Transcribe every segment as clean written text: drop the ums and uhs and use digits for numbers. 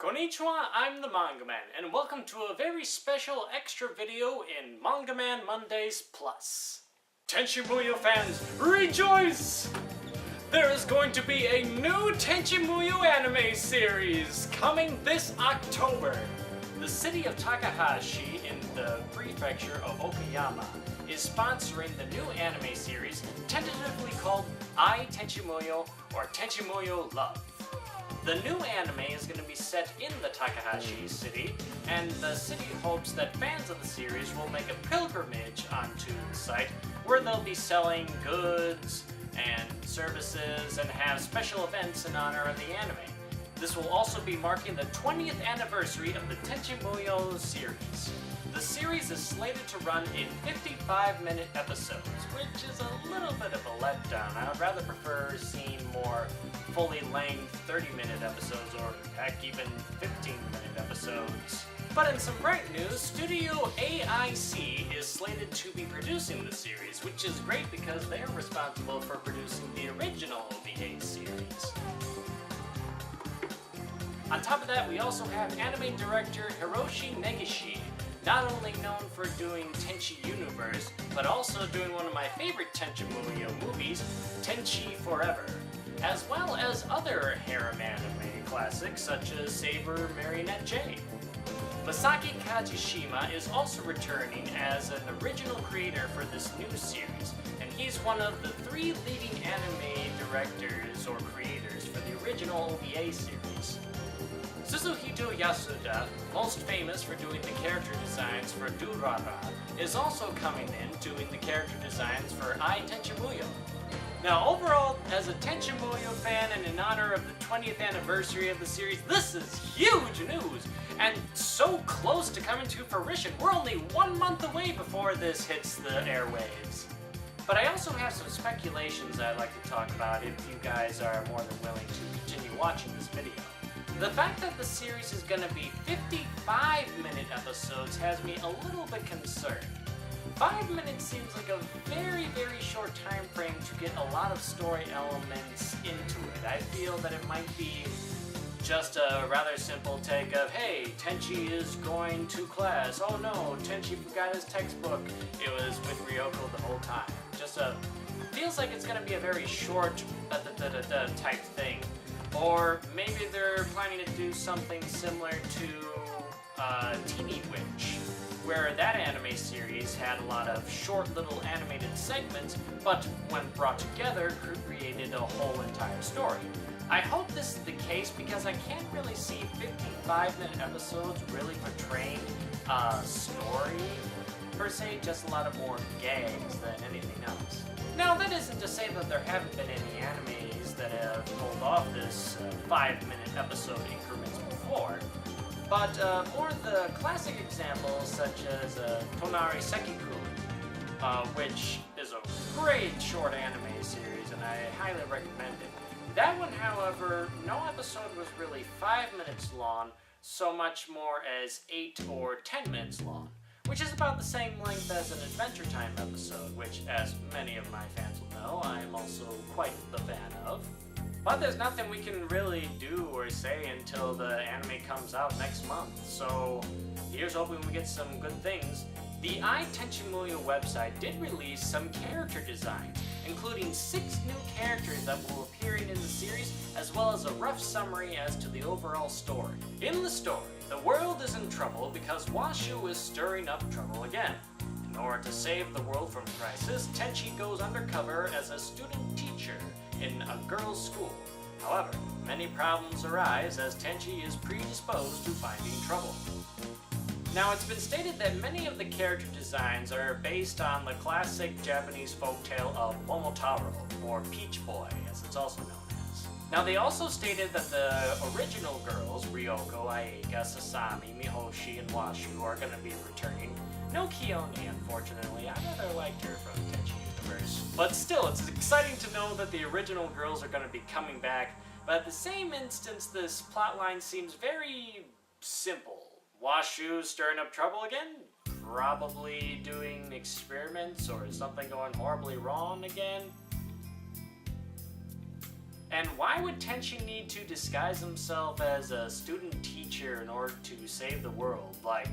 Konnichiwa, I'm the MangaMan, and welcome to a very special extra video in MangaMan Mondays Plus. Tenchi Muyo fans, rejoice! There is going to be a new Tenchi Muyo anime series coming this October. The city of Takahashi in the prefecture of Okayama is sponsoring the new anime series tentatively called I Tenchi Muyo or Tenchi Muyo Love. The new anime is going to be set in the Takahashi city, and the city hopes that fans of the series will make a pilgrimage onto the site where they'll be selling goods and services and have special events in honor of the anime. This will also be marking the 20th anniversary of the Tenchi Muyo series. The series is slated to run in 55-minute episodes, which is a little bit of a letdown. I would rather prefer seeing more fully length 30-minute episodes, or heck, even 15-minute episodes. But in some bright news, Studio AIC is slated to be producing the series, which is great because they're responsible for producing the original OVA series. On top of that, we also have anime director Hiroshi Negishi, not only known for doing Tenchi Universe, but also doing one of my favorite Tenchi Muyo movies, Tenchi Forever, as well as other harem anime classics such as Saber Marionette J. Masaki Kajishima is also returning as an original creator for this new series, and he's one of the 3 leading anime directors or creators for the original OVA series. Suzuhito Yasuda, most famous for doing the character designs for Durara, is also coming in doing the character designs for I Tenchi Muyo. Now overall, as a Tenchi Muyo fan and in honor of the 20th anniversary of the series, this is huge news! And so close to coming to fruition. We're only 1 month away before this hits the airwaves. But I also have some speculations I'd like to talk about if you guys are more than willing to continue watching this video. The fact that the series is going to be 55-minute episodes has me a little bit concerned. 5 minutes seems like a very, very short time frame to get a lot of story elements into it. I feel that it might be just a rather simple take of, hey, Tenchi is going to class. Oh no, Tenchi forgot his textbook. It was with Ryoko the whole time. Feels like it's going to be a very short type thing. Or maybe they're planning to do something similar to Teeny Witch, where that anime series had a lot of short little animated segments, but when brought together, created a whole entire story. I hope this is the case because I can't really see 55-minute episodes really portraying a story, per se, just a lot of more gags than anything else. Now, that isn't to say that there haven't been any animes that have pulled off this 5-minute episode increments before, but more the classic examples such as Tonari Sekikun, which is a great short anime series and I highly recommend it. That one, however, no episode was really 5 minutes long, so much more as 8 or 10 minutes long, which is about the same length as an Adventure Time episode, which, as many of my fans will know, I'm also quite the fan of. But there's nothing we can really do or say until the anime comes out next month, so here's hoping we get some good things. The I Tenchi Muyo website did release some character designs, including 6 new characters that will appear in the series, as well as a rough summary as to the overall story. In the story, the world is in trouble because Washu is stirring up trouble again. In order to save the world from crisis, Tenchi goes undercover as a student teacher in a girls' school. However, many problems arise as Tenchi is predisposed to finding trouble. Now, it's been stated that many of the character designs are based on the classic Japanese folktale of Momotaro, or Peach Boy, as it's also known as. Now, they also stated that the original girls, Ryoko, Ayeka, Sasami, Mihoshi, and Washu, are going to be returning. No Kiyomi, unfortunately. I rather liked her from Tenchi Universe. But still, it's exciting to know that the original girls are going to be coming back, but at the same instance, this plotline seems very simple. Washu stirring up trouble again? Probably doing experiments or something going horribly wrong again? And why would Tenchi need to disguise himself as a student teacher in order to save the world? Like,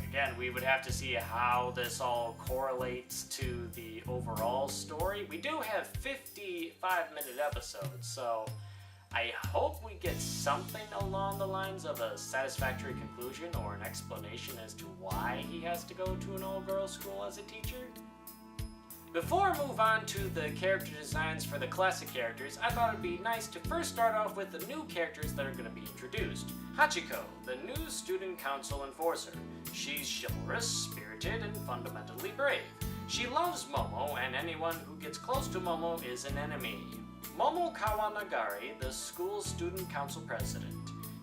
again, we would have to see how this all correlates to the overall story. We do have 55-minute episodes, so I hope we get something along the lines of a satisfactory conclusion or an explanation as to why he has to go to an all-girls school as a teacher. Before I move on to the character designs for the classic characters, I thought it'd be nice to first start off with the new characters that are going to be introduced. Hachiko, the new student council enforcer. She's chivalrous, spirited, and fundamentally brave. She loves Momo, and anyone who gets close to Momo is an enemy. Momo Kawanagari, the school's student council president.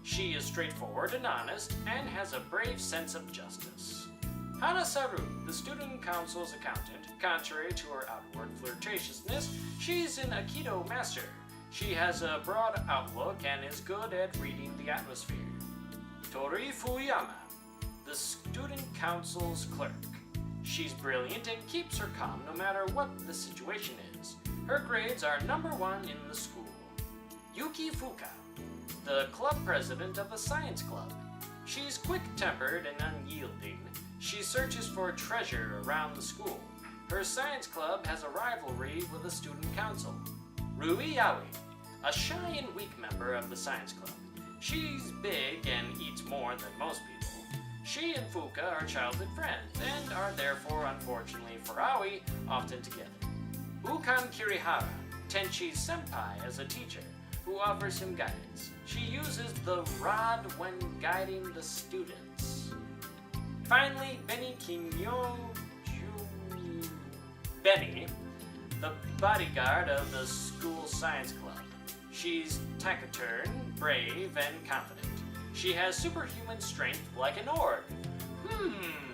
She is straightforward and honest, and has a brave sense of justice. Hanasaru, the student council's accountant. Contrary to her outward flirtatiousness, she's an Aikido master. She has a broad outlook and is good at reading the atmosphere. Tori Fuyama, the student council's clerk. She's brilliant and keeps her calm no matter what the situation is. Her grades are #1 in the school. Yuki Fuka, the club president of the science club. She's quick-tempered and unyielding. She searches for treasure around the school. Her science club has a rivalry with the student council. Rui Yaoi, a shy and weak member of the science club. She's big and eats more than most people. She and Fuka are childhood friends, and are therefore, unfortunately for Aoi, often together. Ukan Kirihara, Tenchi's senpai as a teacher, who offers him guidance. She uses the rod when guiding the students. Finally, Benny Kinyo Benny, the bodyguard of the school science club. She's taciturn, brave, and confident. She has superhuman strength like an orc.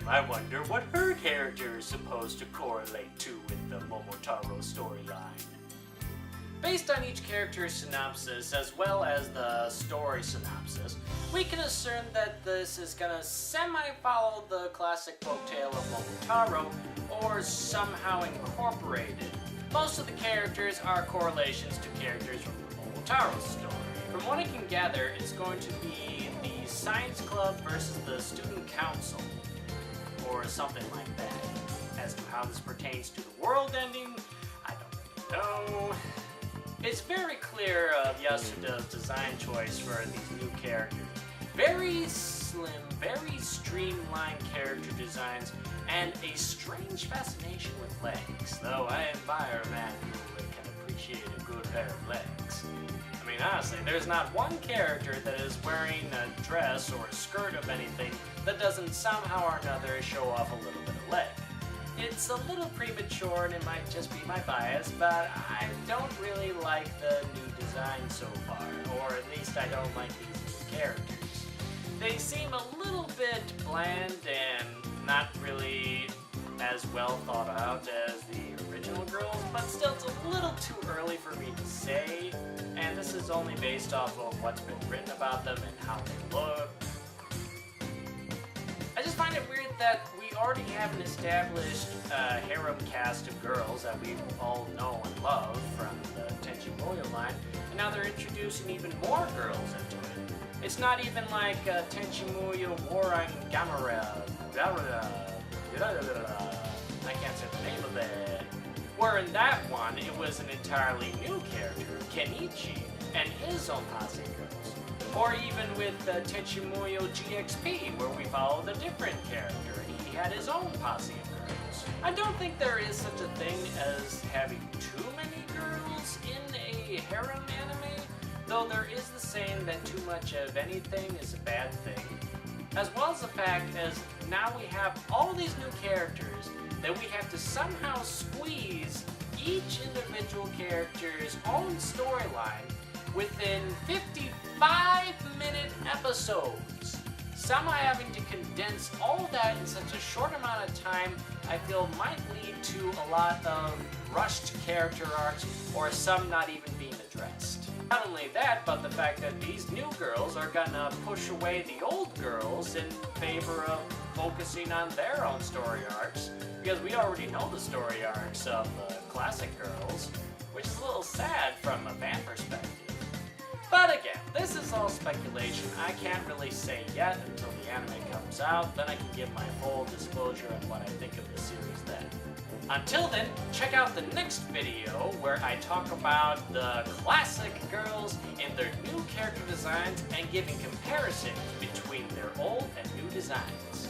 I wonder what her character is supposed to correlate to with the Momotaro storyline. Based on each character's synopsis, as well as the story synopsis, we can assume that this is gonna semi-follow the classic folktale of Momotaro, or somehow incorporate it. Most of the characters are correlations to characters from the Momotaro story. From what I can gather, it's going to be the science club versus the student council, or something like that. As to how this pertains to the world ending, I don't really know. It's very clear of Yasuda's design choice for these new characters. Very slim, very streamlined character designs, and a strange fascination with legs, though I admire a man who can appreciate a good pair of legs. I mean, honestly, there's not one character that is wearing a dress or a skirt of anything that doesn't somehow or another show off a little bit of leg. It's a little premature and it might just be my bias, but I don't really like the new design so far, or at least I don't like these new characters. They seem a little bit bland and not really as well thought out as the original girls, but still it's a little too early for me to say, and this is only based off of what's been written about them and how they look. I just find it weird that we already have an established harem cast of girls that we all know and love from the Tenchi Muyo line, and now they're introducing even more girls into it. It's not even like Tenchi Muyo War on Gamera. I can't say the name of it. Where in that one, it was an entirely new character, Kenichi, and his own posse of girls. Or even with Tenchi Muyo GXP, where we followed a different character, and he had his own posse of girls. I don't think there is such a thing as having too many girls in a harem anime, though there is the saying that too much of anything is a bad thing. As well as the fact as now we have all these new characters that we have to somehow squeeze each individual character's own storyline within 55-minute episodes. Somehow having to condense all that in such a short amount of time, I feel might lead to a lot of rushed character arcs, or some not even being addressed. Not only that, but the fact that these new girls are gonna push away the old girls in favor of focusing on their own story arcs, because we already know the story arcs of the classic girls, which is a little sad from a fan perspective. But again, this is all speculation. I can't really say yet until the anime comes out, then I can give my full disclosure on what I think of the series then. Until then, check out the next video where I talk about the classic girls and their new character designs and giving comparisons between their old and new designs.